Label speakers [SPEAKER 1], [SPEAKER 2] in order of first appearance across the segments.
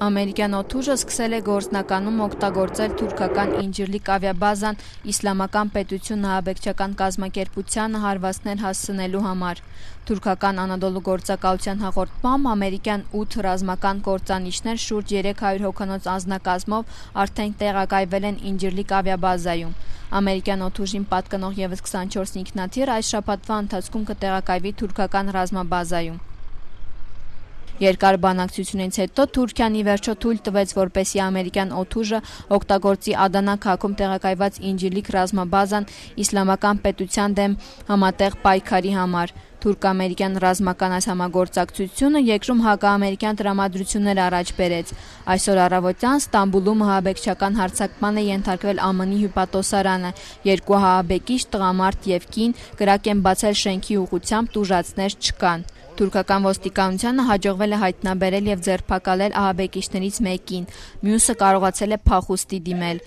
[SPEAKER 1] Ամերիկյան օդուժը սկսել է գործնականում օգտագործել թուրքական Ինջիրլիկ ավիաբազան իսլամական պետություն ահաբեկչական կազմակերպությանը հարվածներ հասցնելու համար։ Թուրքական Անադոլու գործակալության հաղորդմամբ ամերիկյան 8 ռազմական կործանիչներ շուրջ 300 հոգանոց անձնակազմով արդեն տեղակայվել են Ինջիրլիկ ավիաբազայում։ Ամերիկյան օդուժին պատկանող ևս 24 ինքնաթիռ այս շաբաթվա ընթացքում կտեղակայվի թուրքական ռազմաբազայում։ Երկար բանակցությունից հետո Թուրքիան ի վերջո թույլ տվեց, որպեսզի ամերիկյան օդուժը օգտագործի Ադանա քաղաքում տեղակայված Ինջիրլիկ ռազմաբազան իսլամական պետության դեմ համատեղ պայքարի համար։ Թուրք-ամերիկյան ռազմական այս համագործակցությունը երկրում հակաամերիկյան տրամադրություններ առաջ բերեց։ Այսօր առավոտյան Ստամբուլում ահաբեկչական հարձակման է ենթարկվել ԱՄՆ-ի հյուպատոսարանը։ Երկու ահաբեկիչ տղամարդ և կին կրակ են բացել շենքի ուղղությամբ, տուժածներ չկան։ Թուրքական ոստիկանությանը հաջողվել է հայտնաբերել և ձերբակալել ահաբեկիչներից մեկին, մյուսը կարողացել է փախուստի դիմել։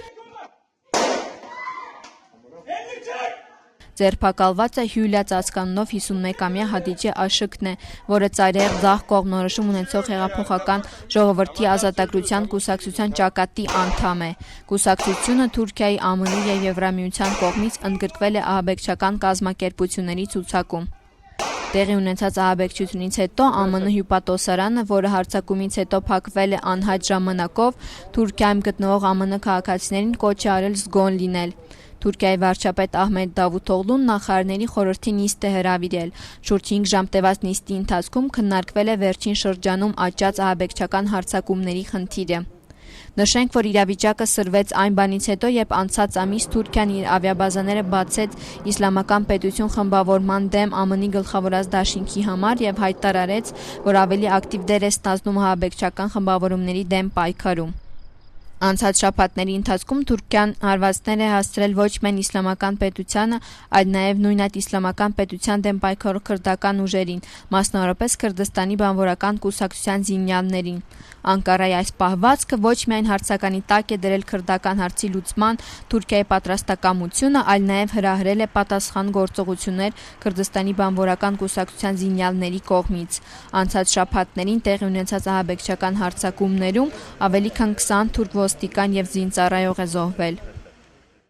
[SPEAKER 1] Ձերբակալվածը Հյուլիա ծածկանունով 51-ամյա Հադիջե Աշըկն է, որը ծայրահեղ ձախ կողմնորոշում ունեցող հեղափոխական ժողովրդի ազատագրության կուսակցության ճակատի անդամ է։ Կուսակցությունը Թուրքիայի, ԱՄՆ-ի և Եվրամիության կողմից ընդգրկվել է ահաբեկչական կազմակերպությունների ցուցակում։ Տեղի ունեցած ահաբեկչությունից հետո ԱՄՆ հյուպատոսարանը, որը հարձակումից հետո փակվել է անհայտ ժամանակով, Թուրքիայում գտնվող ԱՄՆ քաղաքացիներին կոչ է արել զգոն լինել։ Թուրքիայի վարչապետ Ահմեդ Դավութօղլուն նախարարների խորհրդի նիստ է հրավիրել։ Շուրջ 5 ժամ տևած նիստի ընթացքում քննարկվել է վերջին շրջանում աճած ահաբեկչական հարձակումների խնդիրը։ Նշենք, որ իրավիճակը սրվեց այն բանից հետո, երբ անցած ամիս Թուրքիան իր ավիաբազաները բացեց իսլամական պետություն խմբավորման դեմ ԱՄՆ-ի գլխավորած դաշինքի համար և հայտարարեց, որ ավելի ակտիվ դեր է ստանձնում ահաբեկչական խմբավորումների դեմ պայքարում։ Անցած շաբաթների ընթացքում Թուրքիան հարվածներ է հասցրել ոչ միայն իսլամական պետությանը, այլ նաև նույն այդ իսլամական պետության դեմ պայքարող քրդական ուժերին, մասնավորապես Քրդստանի բանվորական կուսակցության զինյալներին։ Անկարայի այս պահվածքը ոչ միայն հարցականի տակ է դրել քրդական հարցի լուծման Թուրքիայի պատրաստակամությունը, այլ նաև հրահրել է պատասխան գործողություններ Քրդստանի բանվորական կուսակցության զինյալների կողմից։ Անցած շաբաթներին տեղի ունեցած ահաբեկչական հարձակումներում ավելի քան 20 թուրք ոստիկան և զինծառայող է զոհվել։